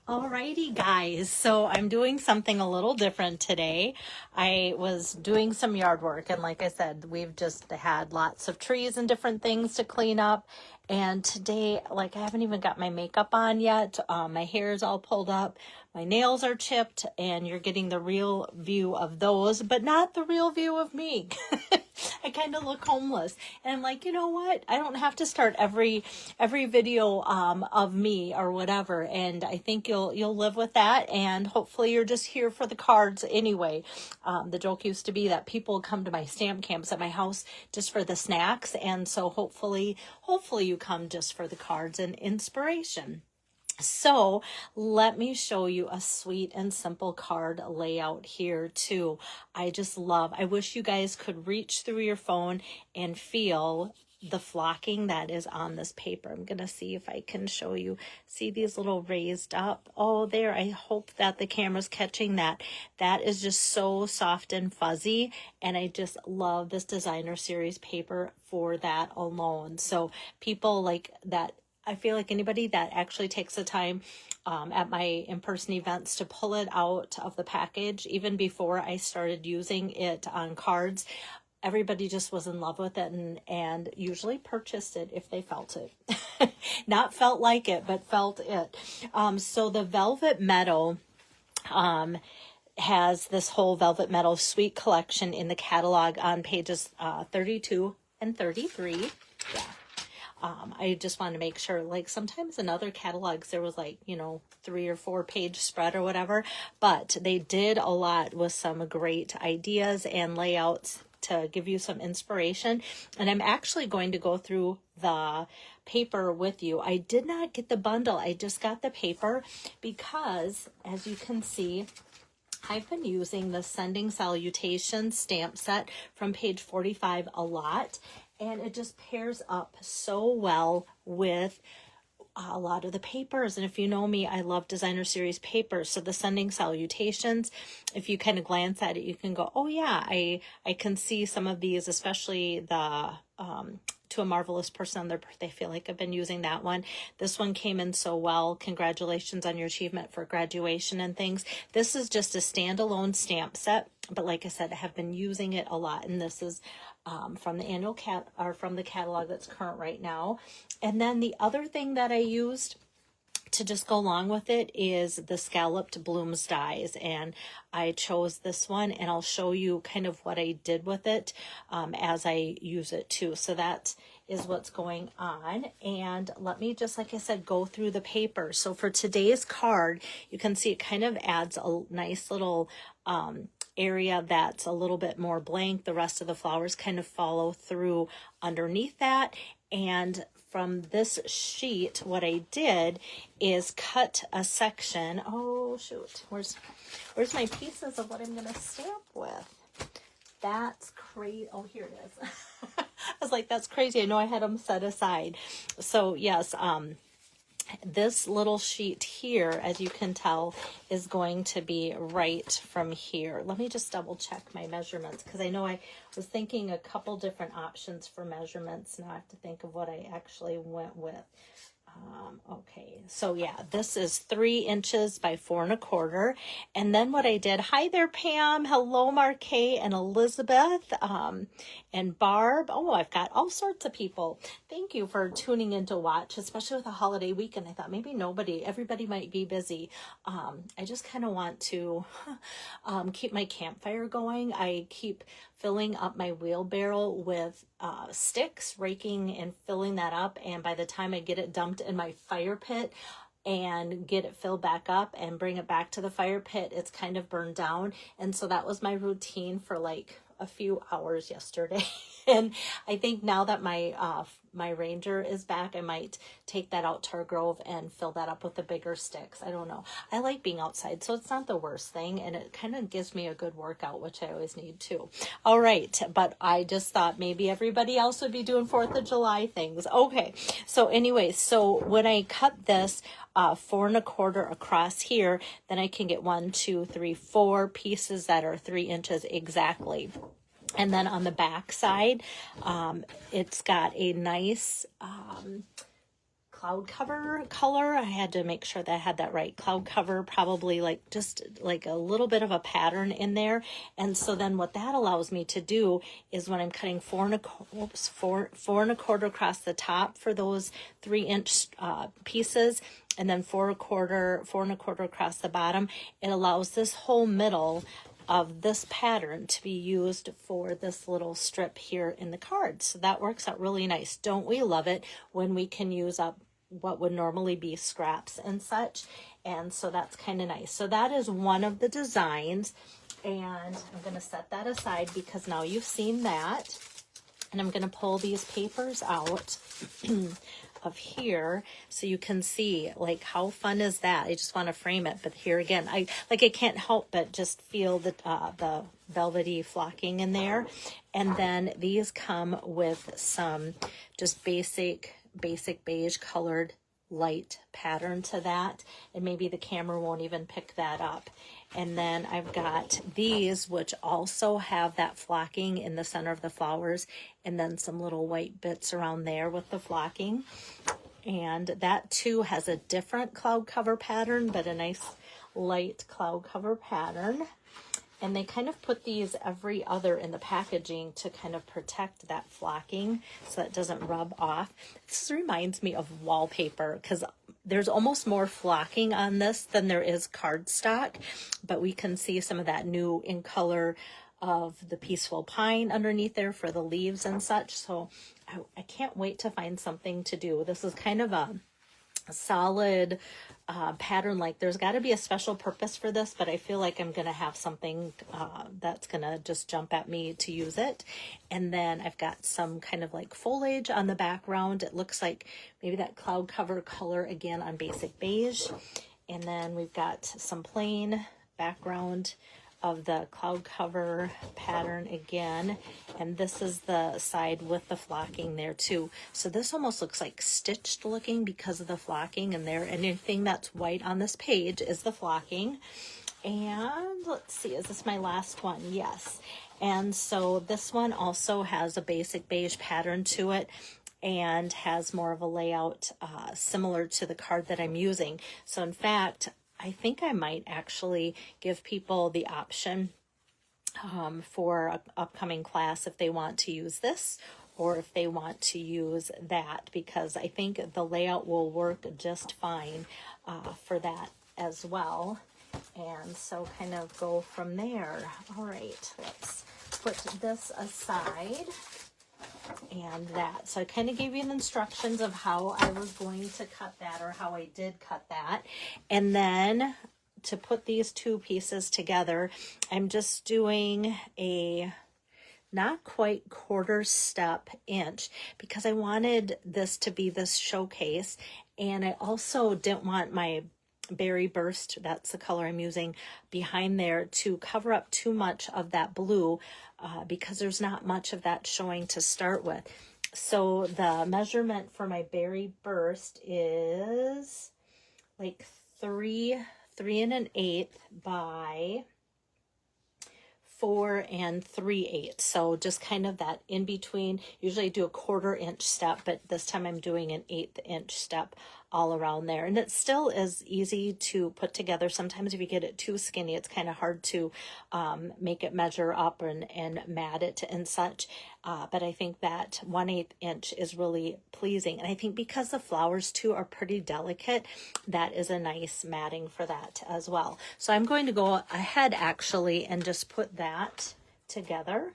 Alrighty guys, so I'm doing something a little different today. I was doing some yard work, and like I said, we've just had lots of trees and different things to clean up. And today, like, I haven't even got my makeup on yet. My hair is all pulled up, my nails are chipped, and you're getting the real view of those, but not the real view of me. I kind of look homeless, and I'm like, you know what? I don't have to start every video of me or whatever, and I think you'll live with that, and hopefully you're just here for the cards anyway. The joke used to be that people come to my stamp camps at my house just for the snacks, and so hopefully you come just for the cards and inspiration. So let me show you a sweet and simple card layout here too. I wish you guys could reach through your phone and feel the flocking that is on this paper. I'm going to see if I can show you. See these little raised up? Oh, there. I hope that the camera's catching that. That is just so soft and fuzzy. And I just love this designer series paper for that alone. So people like that. I feel like anybody that actually takes the time at my in-person events to pull it out of the package, even before I started using it on cards, everybody just was in love with it and usually purchased it if they felt it. Not felt like it, but felt it. So the Velvet Meadow has this whole Velvet Meadow Sweet collection in the catalog on pages 32 and 33. Yeah. I just wanted to make sure, like sometimes in other catalogs there was like, 3 or 4 page spread or whatever, but they did a lot with some great ideas and layouts to give you some inspiration. And I'm actually going to go through the paper with you. I did not get the bundle. I just got the paper because, as you can see, I've been using the Sending Salutations stamp set from page 45 a lot, and it just pairs up so well with a lot of the papers. And if you know me, I love designer series papers. So the Sending Salutations, if you kind of glance at it, you can go, oh yeah, I can see some of these, especially the To a Marvelous Person on Their Birthday. I feel like I've been using that one. This one came in so well. Congratulations on your achievement for graduation and things. This is just a standalone stamp set, but like I said, I have been using it a lot, and this is from the annual from the catalog that's current right now. And then the other thing that I used to just go along with it is the Scalloped Blooms dies, and I chose this one, and I'll show you kind of what I did with it as I use it too. So that is what's going on. And let me just, like I said, go through the paper. So for today's card, you can see it kind of adds a nice little area that's a little bit more blank. The rest of the flowers kind of follow through underneath that. And from this sheet, what I did is cut a section. Oh shoot, where's my pieces of what I'm gonna stamp with? That's crazy. Oh, here it is. I was like, that's crazy. I know I had them set aside. So yes, this little sheet here, as you can tell, is going to be right from here. Let me just double check my measurements, because I know I was thinking a couple different options for measurements. Now I have to think of what I actually went with. Okay, so yeah, this is 3 inches by 4 1/4. And then what I did, hi there, Pam. Hello, Marquet and Elizabeth, and Barb. Oh, I've got all sorts of people. Thank you for tuning in to watch, especially with a holiday weekend. I thought maybe everybody might be busy. I just kind of want to keep my campfire going. I keep filling up my wheelbarrow with sticks, raking and filling that up, and by the time I get it dumped in my fire pit and get it filled back up and bring it back to the fire pit, it's kind of burned down. And so that was my routine for like a few hours yesterday. And I think now that my Ranger is back, I might take that out to our Grove and fill that up with the bigger sticks. I don't know. I like being outside, so it's not the worst thing, and it kind of gives me a good workout, which I always need too. All right, but I just thought maybe everybody else would be doing 4th of July things. Okay, so anyway, so when I cut this 4 1/4 across here, then I can get 1, 2, 3, 4 pieces that are 3 inches exactly. And then on the back side, it's got a nice cloud cover color. I had to make sure that I had that right. Cloud cover, probably like just like a little bit of a pattern in there. And so then what that allows me to do is when I'm cutting 4 1/4 across the top for those 3-inch pieces, and then 4 1/4 across the bottom, it allows this whole middle of this pattern to be used for this little strip here in the card. So that works out really nice. Don't we love it when we can use up what would normally be scraps and such? And so that's kind of nice. So that is one of the designs, and I'm going to set that aside because now you've seen that. And I'm going to pull these papers out of here so you can see, like, how fun is that? I just want to frame it, but here again, I can't help but just feel the velvety flocking in there. And then these come with some just basic beige colored light pattern to that, and maybe the camera won't even pick that up. And then I've got these, which also have that flocking in the center of the flowers, and then some little white bits around there with the flocking. And that too has a different cloud cover pattern, but a nice light cloud cover pattern. And they kind of put these every other in the packaging to kind of protect that flocking so that it doesn't rub off. This reminds me of wallpaper because there's almost more flocking on this than there is cardstock, but we can see some of that new in color of the peaceful pine underneath there for the leaves and such. So I can't wait to find something to do. This is kind of a solid pattern. Like, there's got to be a special purpose for this, but I feel like I'm going to have something that's going to just jump at me to use it. And then I've got some kind of like foliage on the background. It looks like maybe that cloud cover color again on basic beige. And then we've got some plain background of the cloud cover pattern again, and this is the side with the flocking there too. So this almost looks like stitched looking because of the flocking in there, and anything that's white on this page is the flocking. And let's see, is this my last one? Yes. And so this one also has a basic beige pattern to it and has more of a layout similar to the card that I'm using. So in fact, I think I might actually give people the option for an upcoming class if they want to use this or if they want to use that, because I think the layout will work just fine for that as well. And so kind of go from there. All right, let's put this aside. And that, so I kind of gave you the instructions of how I was going to cut that, or how I did cut that. And then to put these two pieces together, I'm just doing a not quite 1/4 step inch because I wanted this to be this showcase, and I also didn't want my berry burst, that's the color I'm using, behind there to cover up too much of that blue because there's not much of that showing to start with. So the measurement for my berry burst is like 3 3 1/8 by 4 3/8. So just kind of that in between. Usually I do a 1/4 inch step, but this time I'm doing an 1/8 inch step all around there. And it still is easy to put together. Sometimes if you get it too skinny, it's kind of hard to make it measure up and mat it and such. But I think that 1/8 inch is really pleasing. And I think because the flowers too are pretty delicate, that is a nice matting for that as well. So I'm going to go ahead actually and just put that together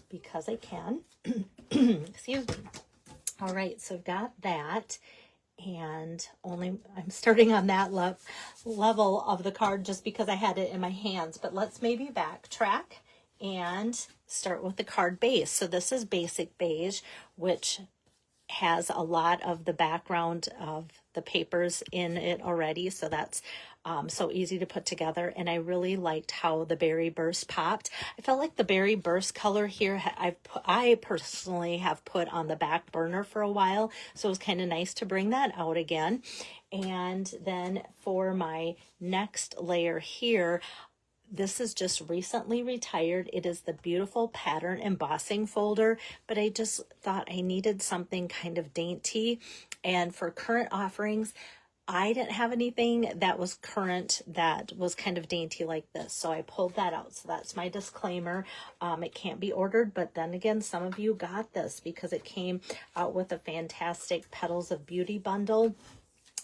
because I can. Excuse me. All right, so I've got that. And I'm starting on that level of the card just because I had it in my hands. But let's maybe backtrack and start with the card base. So this is basic beige, which has a lot of the background of the papers in it already. So that's so easy to put together. And I really liked how the berry burst popped. I felt like the berry burst color here, I personally have put on the back burner for a while. So it was kind of nice to bring that out again. And then for my next layer here, This is just recently retired. It is the beautiful pattern embossing folder, but I just thought I needed something kind of dainty. And for current offerings, I didn't have anything that was current that was kind of dainty like this, so I pulled that out. So that's my disclaimer. It can't be ordered, but then again, some of you got this because it came out with a fantastic Petals of Beauty bundle,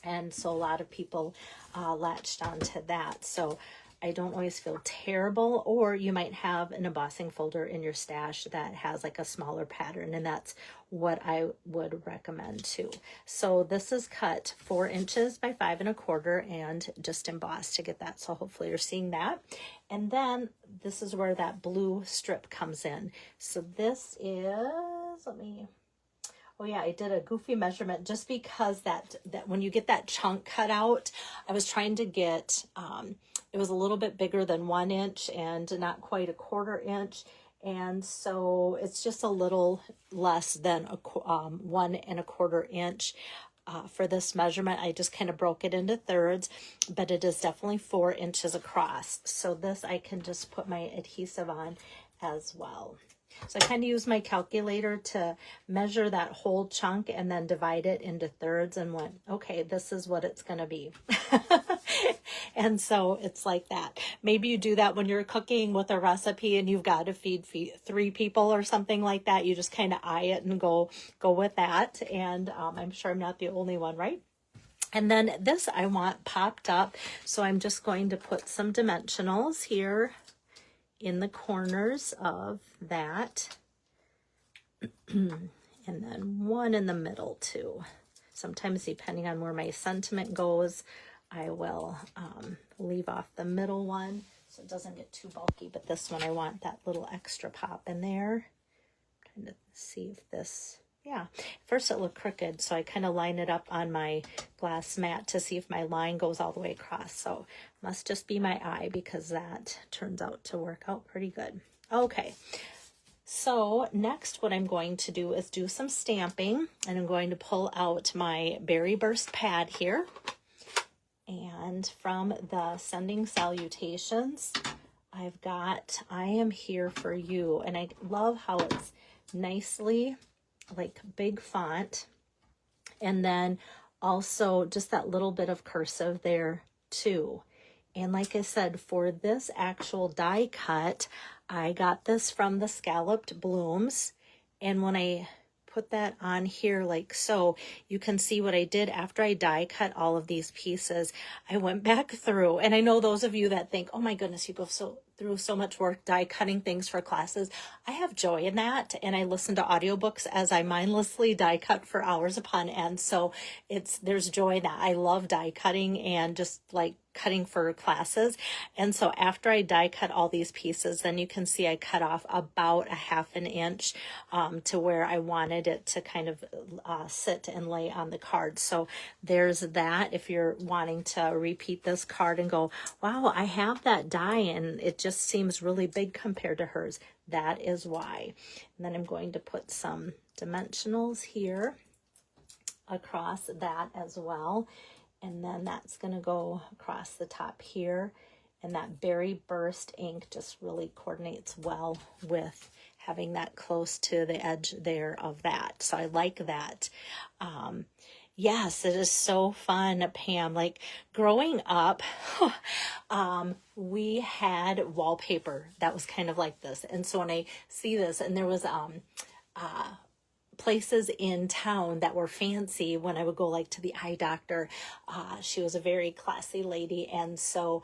and so a lot of people latched onto that. So I don't always feel terrible, or you might have an embossing folder in your stash that has like a smaller pattern, and that's what I would recommend too. So this is cut 4 inches by 5 1/4 and just embossed to get that. So hopefully you're seeing that. And then this is where that blue strip comes in. So this is, oh yeah, I did a goofy measurement just because that when you get that chunk cut out, I was trying to get, it was a little bit bigger than 1 inch and not quite 1/4 inch. And so it's just a little less than 1 1/4 inch. For this measurement, I just kind of broke it into thirds, but it is definitely 4 inches across. So this I can just put my adhesive on as well. So I kind of use my calculator to measure that whole chunk and then divide it into thirds and went, okay, this is what it's going to be. And so it's like that. Maybe you do that when you're cooking with a recipe and you've got to feed 3 people or something like that. You just kind of eye it and go with that. And I'm sure I'm not the only one, right? And then this I want popped up. So I'm just going to put some dimensionals here in the corners of that, and then one in the middle too. Sometimes depending on where my sentiment goes, I will leave off the middle one so it doesn't get too bulky, but this one I want that little extra pop in there. Trying to see if this, yeah, first it looked crooked, so I kind of line it up on my glass mat to see if my line goes all the way across. So must just be my eye, because that turns out to work out pretty good. Okay, so next what I'm going to do is do some stamping, and I'm going to pull out my Berry Burst pad here. And from the Sending Salutations, I've got I Am Here For You, and I love how it's nicely like big font, and then also just that little bit of cursive there too. And like I said, for this actual die cut, I got this from the Scalloped Blooms, and when I put that on here like so, you can see what I did after I die cut all of these pieces. I went back through, and I know those of you that think, oh my goodness, you go through so much work die cutting things for classes. I have joy in that, and I listen to audiobooks as I mindlessly die cut for hours upon end. So there's joy in that. I love die cutting and just like cutting for classes. And so after I die cut all these pieces, then you can see I cut off about 1/2 inch to where I wanted it to kind of sit and lay on the card. So there's that. If you're wanting to repeat this card and go, wow, I have that die and it just seems really big compared to hers, that is why. And then I'm going to put some dimensionals here across that as well. And then that's going to go across the top here. And that Berry Burst ink just really coordinates well with having that close to the edge there of that. So I like that. Yes, it is so fun, Pam. Like growing up, we had wallpaper that was kind of like this. And so when I see this, and there was places in town that were fancy when I would go like to the eye doctor. She was a very classy lady, and so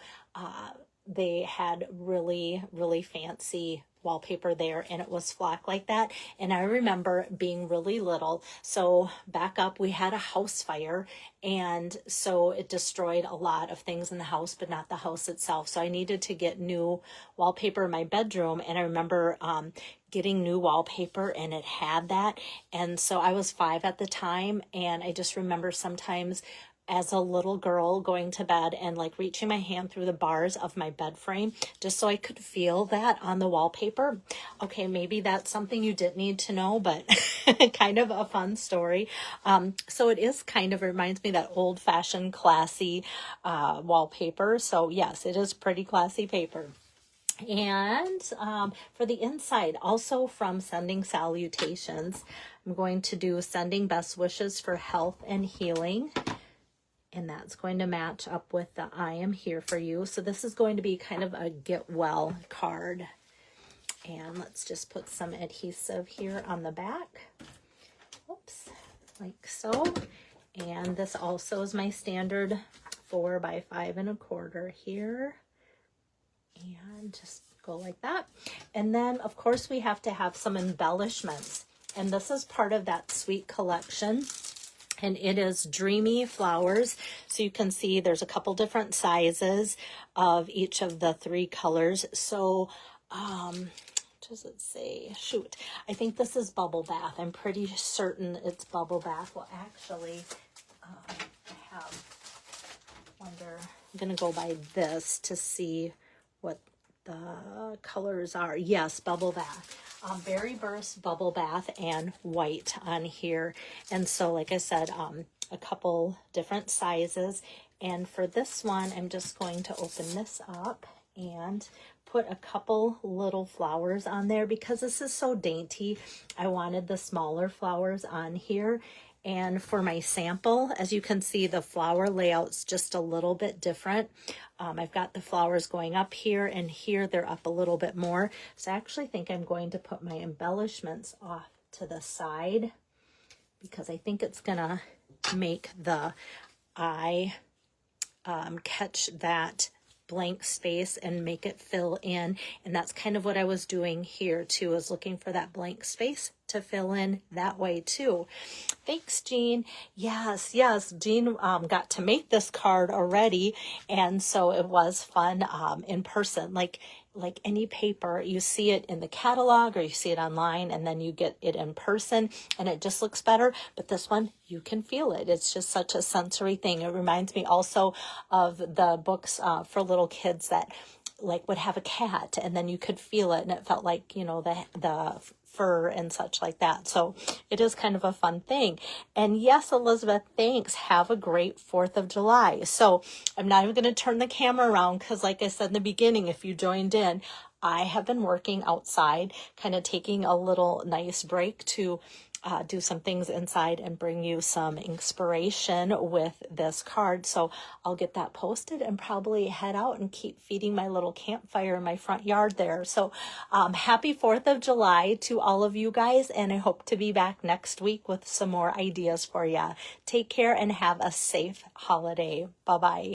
they had really, really fancy wallpaper there, and it was flock like that. And I remember being really little. So back up, we had a house fire, and so it destroyed a lot of things in the house, but not the house itself. So I needed to get new wallpaper in my bedroom, and I remember getting new wallpaper, and it had that. And so I was 5 at the time, and I just remember sometimes as a little girl going to bed and like reaching my hand through the bars of my bed frame just so I could feel that on the wallpaper. Okay, maybe that's something you didn't need to know, but kind of a fun story. So it is kind of reminds me of that old-fashioned classy wallpaper. So yes, it is pretty classy paper. And for the inside, also from Sending Salutations, I'm going to do Sending Best Wishes for Health and Healing. And that's going to match up with the I am here for you. So this is going to be kind of a get well card. And let's just put some adhesive here on the back. Oops, like so. And this also is my standard 4 by 5 1/4 here. And just go like that. And then, of course, we have to have some embellishments. And this is part of that sweet collection. And it is Dreamy Flowers. So you can see there's a couple different sizes of each of the 3 colors. So, what does it say? Shoot. I think this is Bubble Bath. I'm pretty certain it's Bubble Bath. Well, actually, I wonder, I'm going to go by this to see what the colors are. Yes, Bubble Bath. Berry Burst, Bubble Bath, and white on here. And so, like I said, a couple different sizes. And for this one, I'm just going to open this up and put a couple little flowers on there because this is so dainty. I wanted the smaller flowers on here. And for my sample, as you can see, the flower layout's just a little bit different. I've got the flowers going up here, and here they're up a little bit more. So I actually think I'm going to put my embellishments off to the side because I think it's gonna make the eye catch that blank space and make it fill in. And that's kind of what I was doing here too, is looking for that blank space to fill in that way too. Thanks, Jean. Yes, Jean got to make this card already, and so it was fun in person. Like any paper, you see it in the catalog or you see it online, and then you get it in person and it just looks better. But this one, you can feel it. It's just such a sensory thing. It reminds me also of the books for little kids that like would have a cat, and then you could feel it and it felt like, you know, the fur and such like that. So it is kind of a fun thing. And yes, Elizabeth, thanks. Have a great 4th of July. So I'm not even going to turn the camera around because, like I said in the beginning, if you joined in, I have been working outside, kind of taking a little nice break to do some things inside and bring you some inspiration with this card. So I'll get that posted and probably head out and keep feeding my little campfire in my front yard there. So happy 4th of July to all of you guys, and I hope to be back next week with some more ideas for you. Take care and have a safe holiday. Bye-bye.